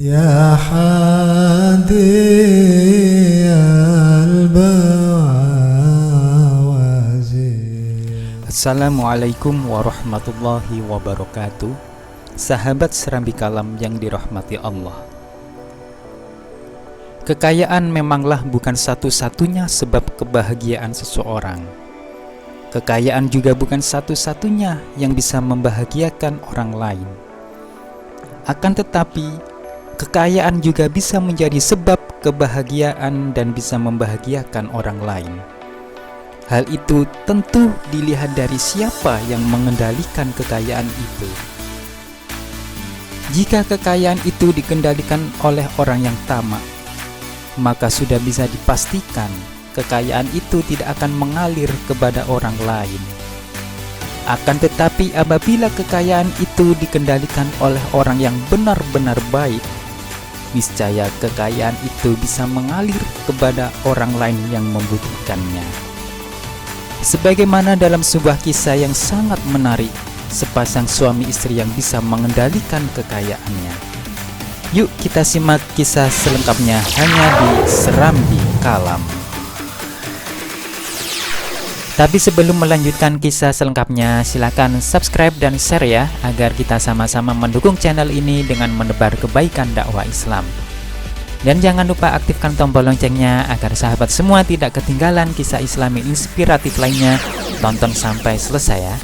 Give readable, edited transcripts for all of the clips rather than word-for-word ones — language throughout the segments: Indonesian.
يا حادي البوازير. Assalamualaikum warahmatullahi wabarakatuh. Sahabat Serambi Kalam yang dirahmati Allah, kekayaan memanglah bukan satu-satunya sebab kebahagiaan seseorang. Kekayaan juga bukan satu-satunya yang bisa membahagiakan orang lain. Akan tetapi, kekayaan juga bisa menjadi sebab kebahagiaan dan bisa membahagiakan orang lain. Hal itu tentu dilihat dari siapa yang mengendalikan kekayaan itu. Jika kekayaan itu dikendalikan oleh orang yang tamak, maka sudah bisa dipastikan kekayaan itu tidak akan mengalir kepada orang lain. Akan tetapi apabila kekayaan itu dikendalikan oleh orang yang benar-benar baik, niscaya kekayaan itu bisa mengalir kepada orang lain yang membutuhkannya. Sebagaimana dalam sebuah kisah yang sangat menarik, sepasang suami istri yang bisa mengendalikan kekayaannya. Yuk kita simak kisah selengkapnya hanya di Serambi Kalam. Tapi sebelum melanjutkan kisah selengkapnya, silakan subscribe dan share ya, agar kita sama-sama mendukung channel ini dengan menebar kebaikan dakwah Islam. Dan jangan lupa aktifkan tombol loncengnya agar sahabat semua tidak ketinggalan kisah Islami inspiratif lainnya. Tonton sampai selesai ya.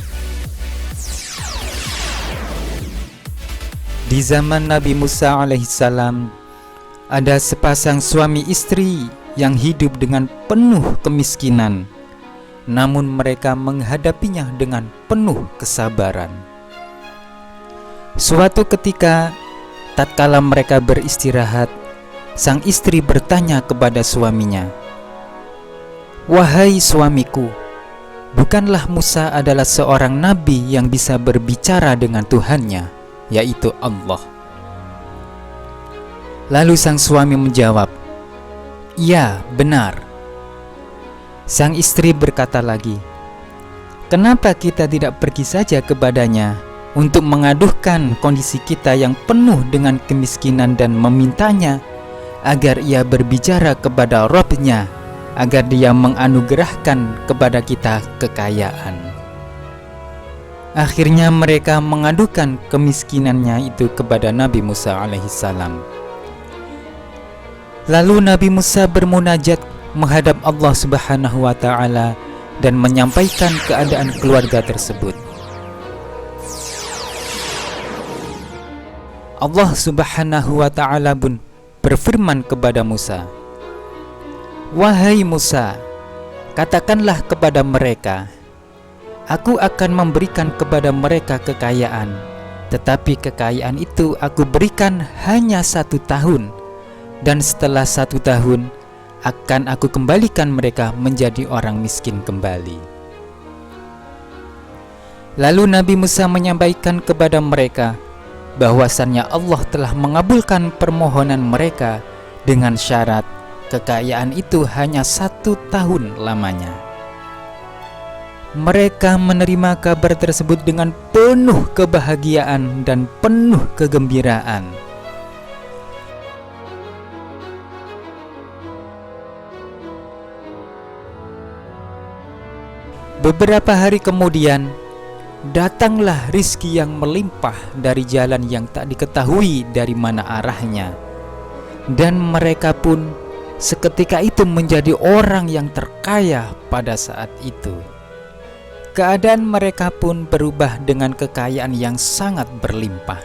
Di zaman Nabi Musa alaihissalam, ada sepasang suami istri yang hidup dengan penuh kemiskinan. Namun mereka menghadapinya dengan penuh kesabaran. Suatu ketika, tatkala mereka beristirahat, sang istri bertanya kepada suaminya, "Wahai suamiku, bukanlah Musa adalah seorang nabi yang bisa berbicara dengan Tuhannya, yaitu Allah?" Lalu sang suami menjawab, "Ya, benar." Sang istri berkata lagi, "Kenapa kita tidak pergi saja kepadanya untuk mengaduhkan kondisi kita yang penuh dengan kemiskinan dan memintanya agar ia berbicara kepada Rabb-Nya, agar dia menganugerahkan kepada kita kekayaan?" Akhirnya mereka mengadukan kemiskinannya itu kepada Nabi Musa alaihissalam. Lalu Nabi Musa bermunajat menghadap Allah Subhanahu wa ta'ala dan menyampaikan keadaan keluarga tersebut. Allah Subhanahu wa ta'ala pun berfirman kepada Musa, "Wahai Musa, katakanlah kepada mereka, Aku akan memberikan kepada mereka kekayaan, tetapi kekayaan itu aku berikan hanya 1 tahun, dan setelah 1 tahun akan aku kembalikan mereka menjadi orang miskin kembali." Lalu Nabi Musa menyampaikan kepada mereka bahwasannya Allah telah mengabulkan permohonan mereka dengan syarat kekayaan itu hanya 1 tahun lamanya. Mereka menerima kabar tersebut dengan penuh kebahagiaan dan penuh kegembiraan. Beberapa hari kemudian, datanglah rizki yang melimpah dari jalan yang tak diketahui dari mana arahnya. Dan mereka pun seketika itu menjadi orang yang terkaya pada saat itu. Keadaan mereka pun berubah dengan kekayaan yang sangat berlimpah.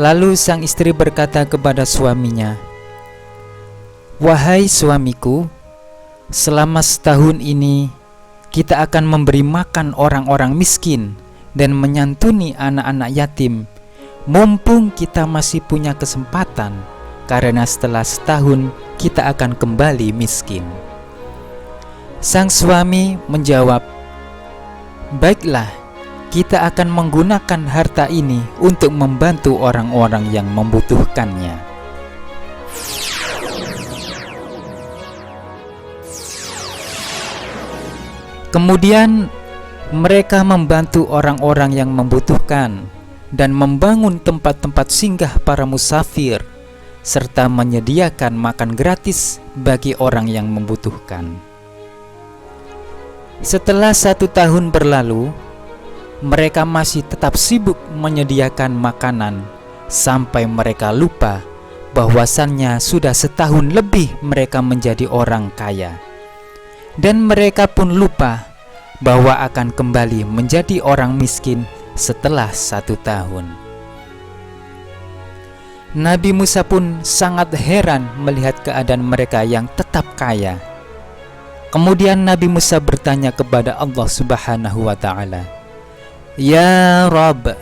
Lalu sang istri berkata kepada suaminya, "Wahai suamiku, selama setahun ini kita akan memberi makan orang-orang miskin dan menyantuni anak-anak yatim, mumpung kita masih punya kesempatan, karena setelah setahun kita akan kembali miskin." Sang suami menjawab, "Baiklah, kita akan menggunakan harta ini untuk membantu orang-orang yang membutuhkannya." Kemudian mereka membantu orang-orang yang membutuhkan dan membangun tempat-tempat singgah para musafir, serta menyediakan makan gratis bagi orang yang membutuhkan. Setelah 1 tahun berlalu, mereka masih tetap sibuk menyediakan makanan sampai mereka lupa bahwasannya sudah setahun lebih mereka menjadi orang kaya. Dan mereka pun lupa bahwa akan kembali menjadi orang miskin setelah 1 tahun. Nabi Musa pun sangat heran melihat keadaan mereka yang tetap kaya. Kemudian Nabi Musa bertanya kepada Allah Subhanahu wa ta'ala, "Ya Rabb,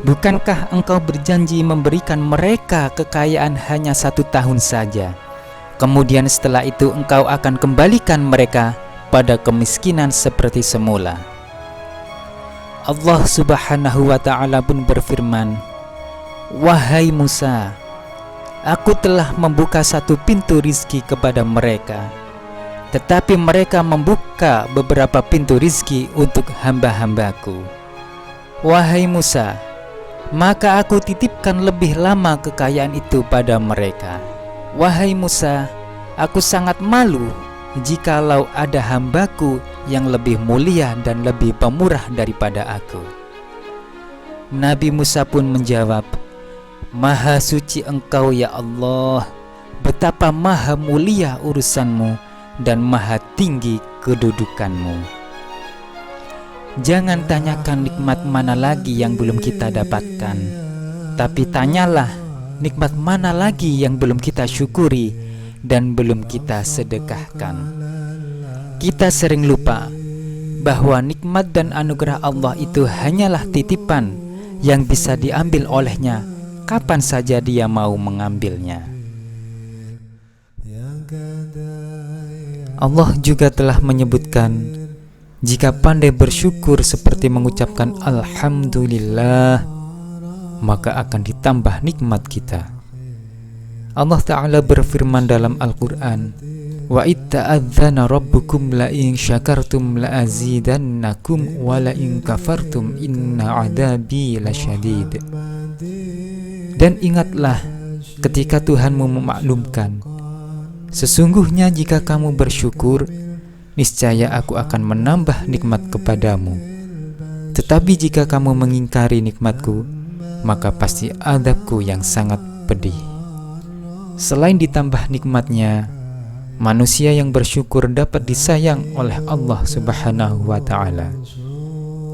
bukankah engkau berjanji memberikan mereka kekayaan hanya 1 tahun saja? Kemudian setelah itu engkau akan kembalikan mereka pada kemiskinan seperti semula." Allah Subhanahu wa ta'ala pun berfirman, "Wahai Musa, aku telah membuka 1 pintu rizki kepada mereka, tetapi mereka membuka beberapa pintu rizki untuk hamba-hambaku. Wahai Musa, maka aku titipkan lebih lama kekayaan itu pada mereka. Wahai Musa, aku sangat malu jikalau ada hambaku yang lebih mulia dan lebih pemurah daripada aku." Nabi Musa pun menjawab, "Maha suci engkau ya Allah, betapa maha mulia urusanmu dan maha tinggi kedudukanmu. Jangan tanyakan nikmat mana lagi yang belum kita dapatkan, tapi tanyalah nikmat mana lagi yang belum kita syukuri dan belum kita sedekahkan." Kita sering lupa bahwa nikmat dan anugerah Allah itu hanyalah titipan yang bisa diambil olehnya kapan saja dia mau mengambilnya. Allah juga telah menyebutkan, jika pandai bersyukur seperti mengucapkan Alhamdulillah, maka akan ditambah nikmat kita. Allah Ta'ala berfirman dalam Al-Quran, "Wa itta'adzana rabbukum la'in syakartum la'azidannakum wa la'in kafartum inna adabi lasyadid." Dan ingatlah ketika Tuhanmu memaklumkan, sesungguhnya jika kamu bersyukur, niscaya aku akan menambah nikmat kepadamu. Tetapi jika kamu mengingkari nikmatku, maka pasti azabku yang sangat pedih. Selain ditambah nikmatnya, manusia yang bersyukur dapat disayang oleh Allah Subhanahu wa ta'ala.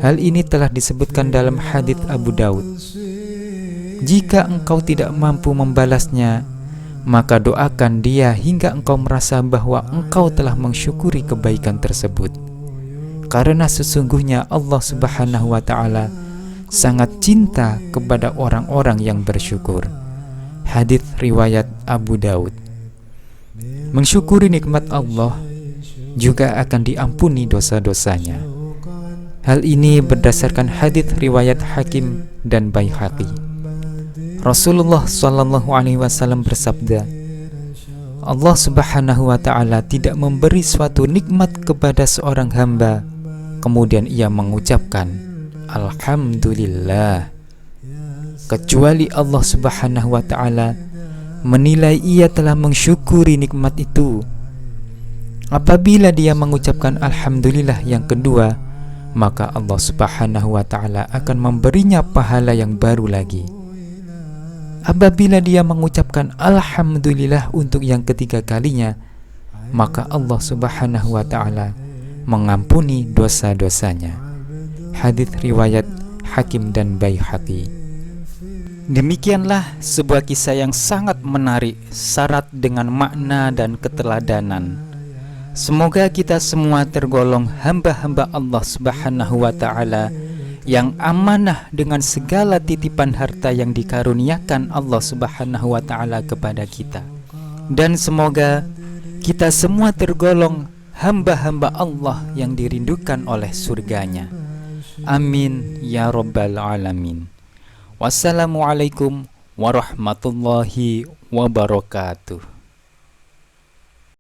Hal ini telah disebutkan dalam hadits Abu Daud. Jika engkau tidak mampu membalasnya, maka doakan dia hingga engkau merasa bahwa engkau telah mensyukuri kebaikan tersebut. Karena sesungguhnya Allah Subhanahu wa ta'ala sangat cinta kepada orang-orang yang bersyukur. Hadits riwayat Abu Daud. Mensyukuri nikmat Allah juga akan diampuni dosa-dosanya. Hal ini berdasarkan hadits riwayat Hakim dan Baihaqi. Rasulullah SAW bersabda, Allah Subhanahu wa ta'ala tidak memberi suatu nikmat kepada seorang hamba kemudian ia mengucapkan Alhamdulillah, kecuali Allah Subhanahu wa ta'ala menilai ia telah mensyukuri nikmat itu. Apabila dia mengucapkan Alhamdulillah yang kedua, maka Allah Subhanahu wa ta'ala akan memberinya pahala yang baru lagi. Apabila dia mengucapkan Alhamdulillah untuk yang ketiga kalinya, maka Allah Subhanahu wa ta'ala mengampuni dosa-dosanya. Hadits riwayat Hakim dan Baihaqi. Demikianlah sebuah kisah yang sangat menarik, syarat dengan makna dan keteladanan. Semoga kita semua tergolong hamba-hamba Allah Subhanahu wa ta'ala yang amanah dengan segala titipan harta yang dikaruniakan Allah Subhanahu wa ta'ala kepada kita. Dan semoga kita semua tergolong hamba-hamba Allah yang dirindukan oleh surganya. Amin ya rabbal alamin. Wassalamualaikum warahmatullahi wabarakatuh.